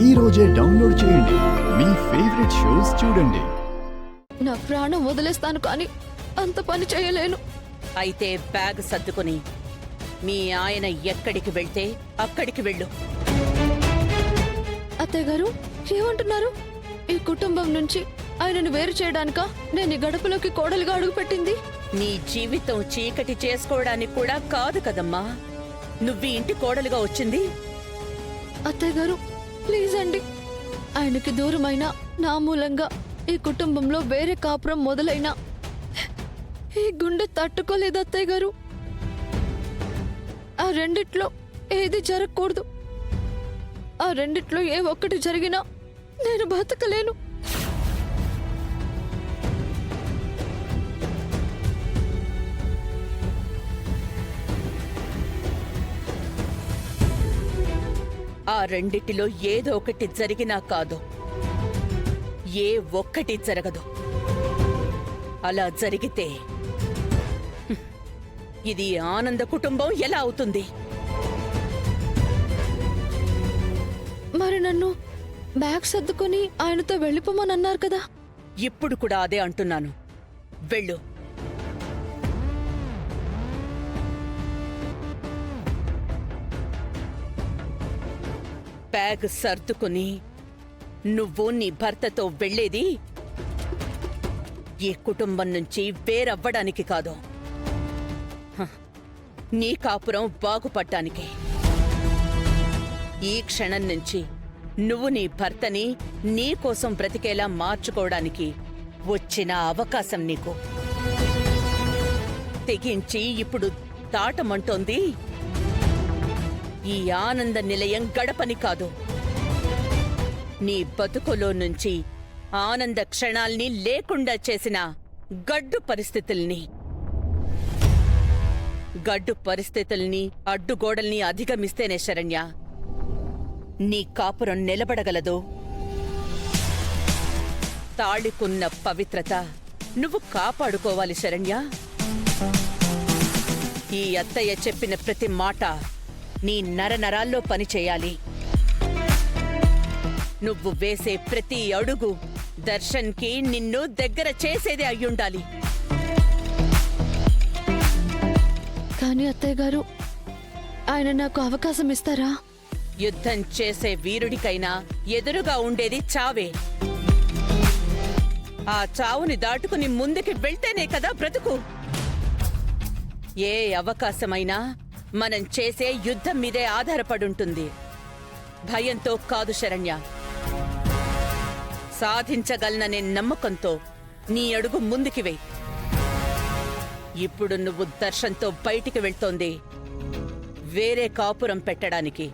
ఈ రోజే డౌన్లోడ్ చేయండి. మీ ఫేవరెట్ షోస్ చూడండి. నా ప్రాణం వదిలేస్తాను కానీ అంత పని చేయలేను. అయితే బ్యాగ్ సర్దుకుని మీ ఆయన ఎక్కడికి వెళ్తే అక్కడికి వెళ్ళు. అత్తయ్య గారు ఏమంటున్నారు? ఈ కుటుంబం నుంచి ఆయనను వేరు చేయడానికా నేను ఈ గడపలోకి కోడలుగా అడుగుపెట్టింది? నీ జీవితం చీకటి చేసుకోవడానికి కూడా కాదు కదమ్మా నువ్వు ఇంటి కోడలుగా వచ్చింది. అత్తయ్య గారు ప్లీజ్ అండి, ఆయనకి దూరమైన నా మూలంగా ఈ కుటుంబంలో వేరే కాపురం మొదలైనా ఈ గుండె తట్టుకోలేదు అత్తయ్య గారు. ఆ రెండిట్లో ఏది జరగకూడదు. ఆ రెండిట్లో ఏ ఒక్కటి జరిగినా నేను బతకలేను. ఆ రెండిటిలో ఏదో ఒకటి జరిగినా కాదు, ఏ ఒక్కటి జరగదు. అలా జరిగితే ఇది ఆనంద కుటుంబం ఎలా అవుతుంది? మరి నన్ను బ్యాగ్ సర్దుకొని ఆయనతో వెళ్ళిపోమని అన్నారు కదా. ఇప్పుడు కూడా అదే అంటున్నాను, వెళ్ళు. బ్యాగ్ సర్దుకుని నువ్వు నీ భర్తతో వెళ్లేది ఈ కుటుంబం నుంచి వేరవ్వడానికి కాదు, నీ కాపురం బాగుపడ్డానికి. ఈ క్షణం నుంచి నువ్వు నీ భర్తని నీ కోసం బ్రతికేలా మార్చుకోవడానికి వచ్చిన అవకాశం నీకు. తెగించి ఇప్పుడు తాటమంటోంది ఈ ఆనంద నిలయం గడపని కాదు, నీ బతుకులో నుంచి ఆనంద క్షణాల్ని లేకుండా చేసిన గడ్డు పరిస్థితుల్ని. గడ్డు పరిస్థితుల్ని అడ్డుగోడల్ని అధిగమిస్తేనే శరణ్య నీ కాపురం నిలబడగలదు. తాళికున్న పవిత్రత నువ్వు కాపాడుకోవాలి శరణ్య. ఈ అత్తయ్య చెప్పిన ప్రతి మాట నీ నరనరాల్లో పనిచేయాలి. నువ్వు వేసే ప్రతి అడుగు దర్శన్కి నిన్ను దగ్గర చేసేదే అయ్యుండాలి. కానీ అత్తయ్య గారు ఆయన నాకు అవకాశం ఇస్తారా? యుద్ధం చేసే వీరుడికైనా ఎదురుగా ఉండేది చావే. ఆ చావుని దాటుకుని ముందుకి వెళ్తేనే కదా బ్రతుకు. ఏ అవకాశమైనా మనం చేసే యుద్ధం మీదే ఆధారపడుంటుంది, భయంతో కాదు శరణ్య. సాధించగలననే నమ్మకంతో నీ అడుగు ముందుకి వెయ్. ఇప్పుడు నువ్వు దర్శన్తో బయటికి వెళ్తోంది వేరే కాపురం పెట్టడానికి.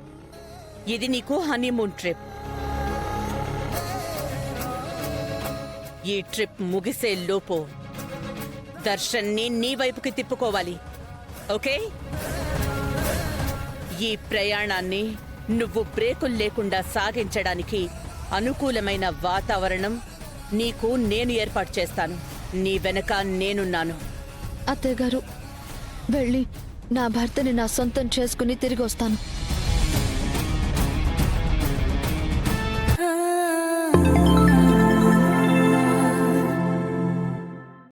ఇది నీకు హనీమూన్ ట్రిప్. ఈ ట్రిప్ ముగిసే లోపు దర్శన్ని నీ వైపుకి తిప్పుకోవాలి, ఓకే? ఈ ప్రయాణాన్ని నువ్వు బ్రేకులు లేకుండా సాగించడానికి అనుకూలమైన వాతావరణం నీకు నేను ఏర్పాటు చేస్తాను. నీ వెనక నేనున్నాను. అత్తయ్య గారు వెళ్ళి నా భర్తని నా సొంతం చేసుకుని తిరిగి వస్తాను.